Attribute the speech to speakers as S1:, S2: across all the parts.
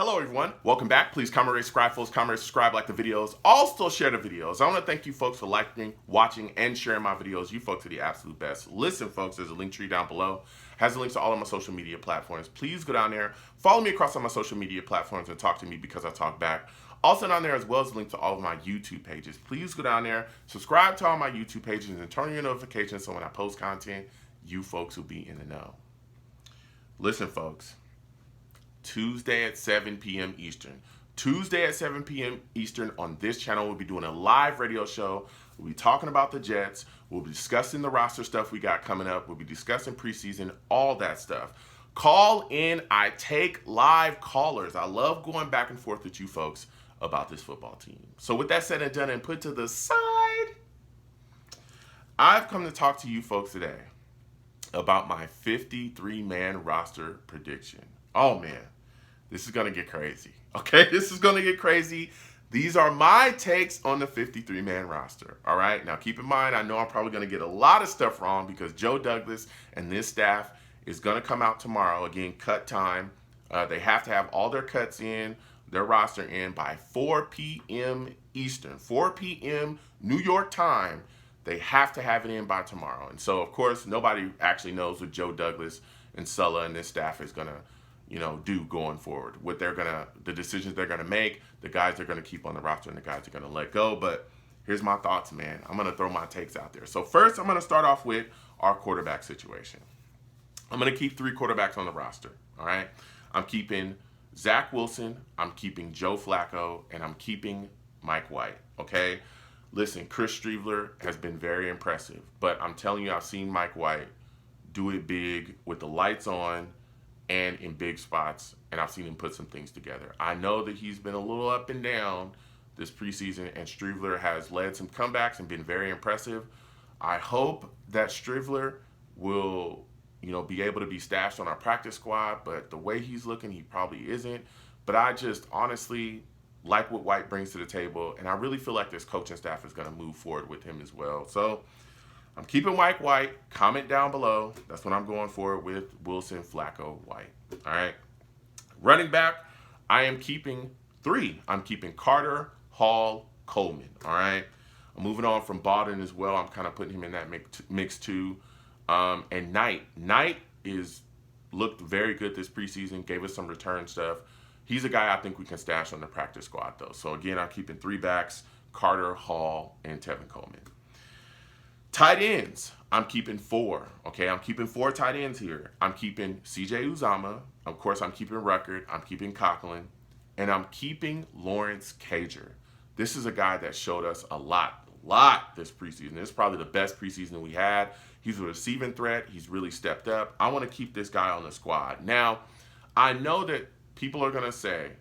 S1: Hello everyone, welcome back. Please comment, rate, subscribe, folks. Comment, rate, subscribe, like the videos. Also share the videos. I want to thank you folks for liking, watching, and sharing my videos. You folks are the absolute best. Listen folks, there's a link tree down below. Has the links to all of my social media platforms. Please go down there, follow me across all my social media platforms and talk to me because I talk back. Also down there as well as a link to all of my YouTube pages. Please go down there, subscribe to all my YouTube pages and turn on your notifications so when I post content, you folks will be in the know. Listen folks. Tuesday at 7 p.m. Eastern. Tuesday at 7 p.m. Eastern on this channel, we'll be doing a live radio show. We'll be talking about the Jets. We'll be discussing the roster stuff we got coming up. We'll be discussing preseason, all that stuff. Call in. I take live callers. I love going back and forth with you folks about this football team. So with that said and done and put to the side, I've come to talk to you folks today about my 53-man roster prediction. Oh man, this is going to get crazy. Okay, this is going to get crazy. These are my takes on the 53-man roster. All right, now keep in mind, I know I'm probably going to get a lot of stuff wrong because Joe Douglas and this staff is going to come out tomorrow. Again, cut time. They have to have all their cuts in, their roster in by 4 p.m. Eastern, 4 p.m. New York time. They have to have it in by tomorrow. And so, of course, nobody actually knows what Joe Douglas and Sulla and this staff is going to do going forward, what the decisions they're gonna make, the guys they're gonna keep on the roster and the guys they're gonna let go. But here's my thoughts, man. I'm gonna throw my takes out there. So first, I'm gonna start off with our quarterback situation. I'm gonna keep 3 quarterbacks on the roster. All right, I'm keeping Zach Wilson, I'm keeping Joe Flacco, and I'm keeping Mike White. Okay, listen, Chris Streveler has been very impressive, but I'm telling you, I've seen Mike White do it big with the lights on and in big spots, and I've seen him put some things together. I know that he's been a little up and down this preseason, and Streveler has led some comebacks and been very impressive. I hope that Streveler will, be able to be stashed on our practice squad, but the way he's looking, he probably isn't. But I just honestly like what White brings to the table, and I really feel like this coaching staff is going to move forward with him as well. So I'm keeping Mike White. Comment down below. That's what I'm going for with Wilson, Flacco, White. All right. Running back, I am keeping 3. I'm keeping Carter, Hall, Coleman. All right. I'm moving on from Baldwin as well. I'm kind of putting him in that mix too. And Knight is looked very good this preseason. Gave us some return stuff. He's a guy I think we can stash on the practice squad though. So again, I'm keeping 3 backs: Carter, Hall, and Tevin Coleman. Tight ends, I'm keeping 4. Okay, I'm keeping 4 tight ends here. I'm keeping C.J. Uzomah. Of course, I'm keeping Ruckert. I'm keeping Conklin. And I'm keeping Lawrence Cager. This is a guy that showed us a lot this preseason. This is probably the best preseason we had. He's a receiving threat. He's really stepped up. I want to keep this guy on the squad. Now, I know that people are going to say,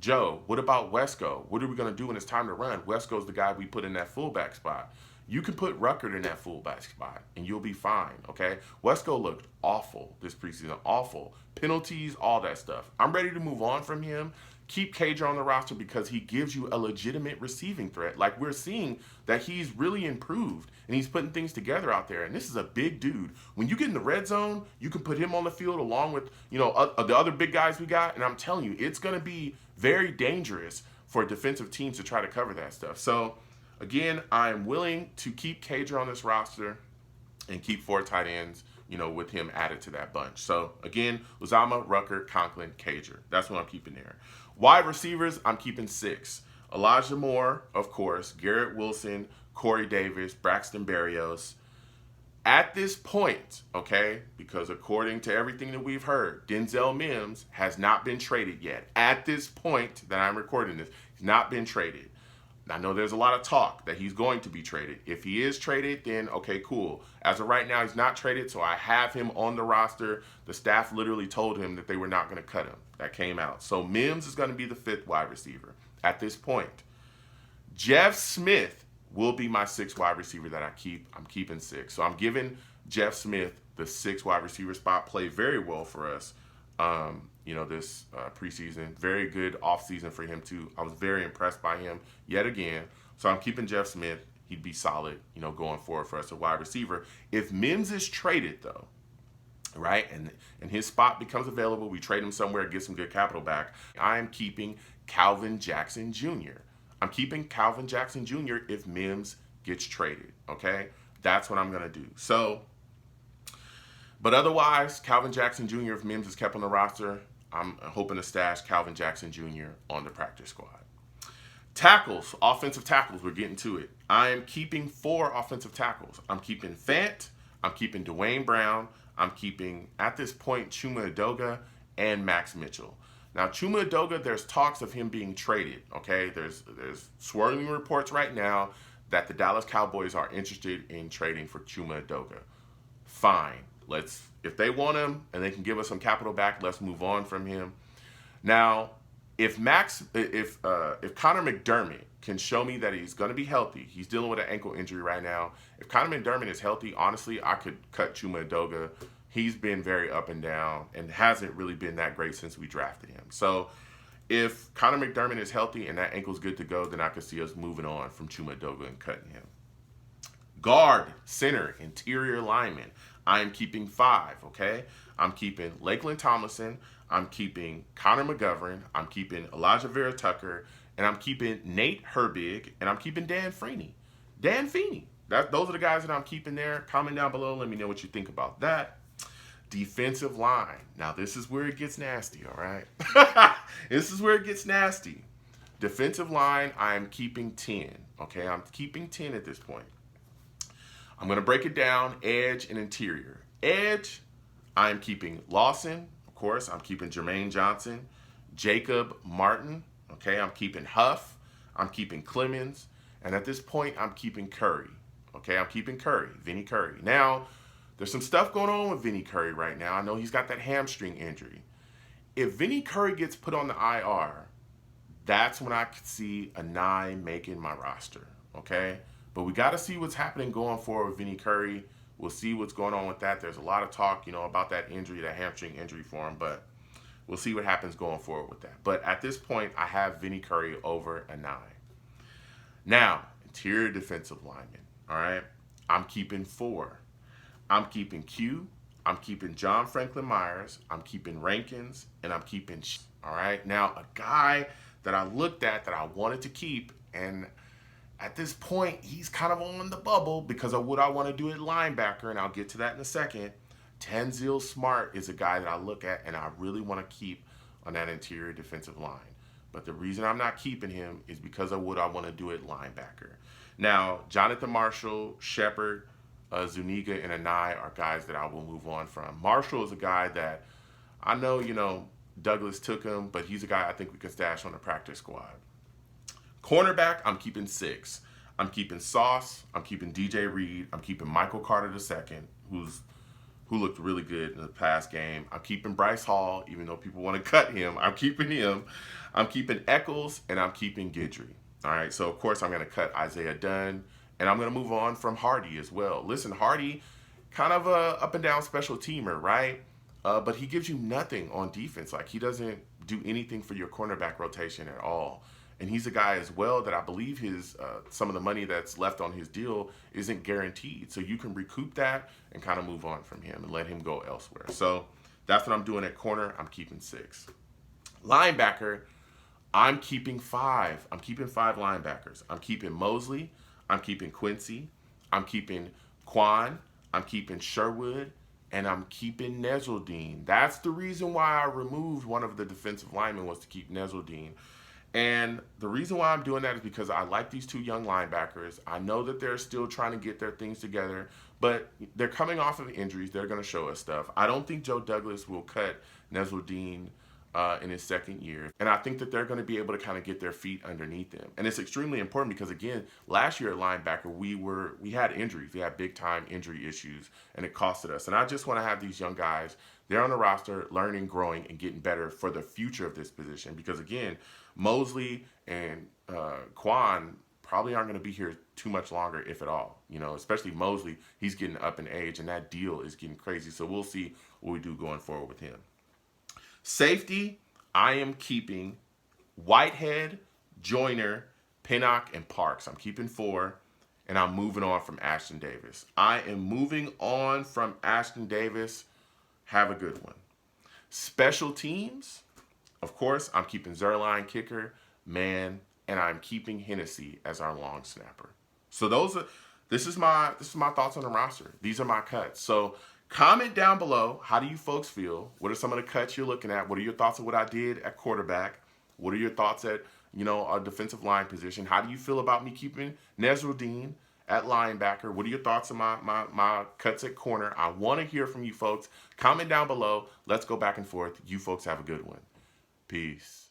S1: Joe, what about Wesco? What are we going to do when it's time to run? Wesco's the guy we put in that fullback spot. You can put Ruckert in that fullback spot, and you'll be fine, okay? Wesco looked awful this preseason, awful. Penalties, all that stuff. I'm ready to move on from him. Keep Cager on the roster because he gives you a legitimate receiving threat. Like, we're seeing that he's really improved, and he's putting things together out there, and this is a big dude. When you get in the red zone, you can put him on the field along with, the other big guys we got, and I'm telling you, it's going to be very dangerous for defensive teams to try to cover that stuff. So, again, I am willing to keep Cager on this roster and keep 4 tight ends, with him added to that bunch. So, again, Uzomah, Ruckert, Conklin, Cager. That's what I'm keeping there. Wide receivers, I'm keeping 6. Elijah Moore, of course, Garrett Wilson, Corey Davis, Braxton Berrios. At this point, okay, because according to everything that we've heard, Denzel Mims has not been traded yet. At this point that I'm recording this, he's not been traded. I know there's a lot of talk that he's going to be traded. If he is traded, then okay, cool. As of right now, he's not traded, so I have him on the roster. The staff literally told him that they were not going to cut him. That came out. So Mims is going to be the 5th wide receiver at this point. Jeff Smith will be my 6th wide receiver that I keep. I'm keeping 6. So I'm giving Jeff Smith the 6th wide receiver spot. Played very well for us. This preseason. Very good offseason for him, too. I was very impressed by him yet again. So I'm keeping Jeff Smith. He'd be solid, going forward for us, a wide receiver. If Mims is traded, though, right? And his spot becomes available. We trade him somewhere, get some good capital back. I am keeping Calvin Jackson Jr. I'm keeping Calvin Jackson Jr. if Mims gets traded, okay? That's what I'm going to do. So, but otherwise, Calvin Jackson Jr., if Mims is kept on the roster, I'm hoping to stash Calvin Jackson Jr. on the practice squad. Tackles, offensive tackles, we're getting to it. I am keeping 4 offensive tackles. I'm keeping Fant, I'm keeping Dwayne Brown, I'm keeping, at this point, Chuma Edoga and Max Mitchell. Now, Chuma Edoga, there's talks of him being traded, okay? There's swirling reports right now that the Dallas Cowboys are interested in trading for Chuma Edoga. Fine. If they want him and they can give us some capital back, let's move on from him. Now, if Connor McDermott can show me that he's going to be healthy, he's dealing with an ankle injury right now. If Connor McDermott is healthy, honestly, I could cut Chuma Edoga. He's been very up and down and hasn't really been that great since we drafted him. So if Connor McDermott is healthy and that ankle's good to go, then I could see us moving on from Chuma Edoga and cutting him. Guard, center, interior lineman. I am keeping 5, okay? I'm keeping Lakeland Tomlinson. I'm keeping Connor McGovern. I'm keeping Elijah Vera Tucker. And I'm keeping Nate Herbig. And I'm keeping Dan Feeney. Dan Feeney. Those are the guys that I'm keeping there. Comment down below. Let me know what you think about that. Defensive line. Now, this is where it gets nasty, all right? This is where it gets nasty. Defensive line, I am keeping 10, okay? I'm keeping 10 at this point. I'm going to break it down, edge and interior. Edge, I'm keeping Lawson, of course. I'm keeping Jermaine Johnson, Jacob Martin, okay? I'm keeping Huff. I'm keeping Clemens. And at this point, I'm keeping Curry, okay? I'm keeping Curry, Vinny Curry. Now, there's some stuff going on with Vinny Curry right now. I know he's got that hamstring injury. If Vinny Curry gets put on the IR, that's when I could see Anai making my roster, okay? But we got to see what's happening going forward with Vinny Curry. We'll see what's going on with that. There's a lot of talk, about that injury, that hamstring injury for him, but we'll see what happens going forward with that. But at this point, I have Vinny Curry over Anai. Now, interior defensive lineman, all right? I'm keeping 4. I'm keeping Q. I'm keeping John Franklin Myers. I'm keeping Rankins, and I'm keeping, all right? Now, a guy that I looked at that I wanted to keep, and at this point, he's kind of on the bubble because of what I want to do at linebacker, and I'll get to that in a second. Tanzil Smart is a guy that I look at and I really want to keep on that interior defensive line. But the reason I'm not keeping him is because of what I want to do at linebacker. Now, Jonathan Marshall, Shepard, Zuniga, and Anai are guys that I will move on from. Marshall is a guy that I know, Douglas took him, but he's a guy I think we can stash on the practice squad. Cornerback, I'm keeping 6. I'm keeping Sauce. I'm keeping DJ Reed. I'm keeping Michael Carter II, who looked really good in the past game. I'm keeping Bryce Hall, even though people want to cut him. I'm keeping him. I'm keeping Eccles, and I'm keeping Guidry. All right, so of course I'm going to cut Isaiah Dunn, and I'm going to move on from Hardy as well. Listen, Hardy, kind of a up and down special teamer, right? But he gives you nothing on defense. Like, he doesn't do anything for your cornerback rotation at all. And he's a guy as well that I believe his some of the money that's left on his deal isn't guaranteed. So you can recoup that and kind of move on from him and let him go elsewhere. So that's what I'm doing at corner. I'm keeping 6. Linebacker, I'm keeping 5. I'm keeping 5 linebackers. I'm keeping Mosley. I'm keeping Quincy. I'm keeping Quan. I'm keeping Sherwood. And I'm keeping Nezeldine. That's the reason why I removed one of the defensive linemen, was to keep Nezeldine. And the reason why I'm doing that is because I like these 2 young linebackers. I know that they're still trying to get their things together, but they're coming off of injuries. They're going to show us stuff. I don't think Joe Douglas will cut Nezeldine in his second year. And I think that they're going to be able to kind of get their feet underneath them. And it's extremely important because, again, last year at linebacker, we had injuries. We had big-time injury issues, and it costed us. And I just want to have these young guys, they're on the roster, learning, growing, and getting better for the future of this position. Because, again, Mosley and Quan probably aren't going to be here too much longer, if at all. Especially Mosley, he's getting up in age, and that deal is getting crazy. So we'll see what we do going forward with him. Safety, I am keeping Whitehead, Joyner, Pinnock, and Parks. I'm keeping 4, and I'm moving on from Ashton Davis. I am moving on from Ashton Davis. have a good one. Special teams, of course, I'm keeping Zerline kicker, man, and I'm keeping Hennessy as our long snapper. So this is my thoughts on the roster. These are my cuts. So comment down below, how do you folks feel? What are some of the cuts you're looking at? What are your thoughts on what I did at quarterback? What are your thoughts at, our defensive line position? How do you feel about me keeping Nasruddin at linebacker? What are your thoughts on my cuts at corner? I want to hear from you folks. Comment down below. Let's go back and forth. You folks have a good one. Peace.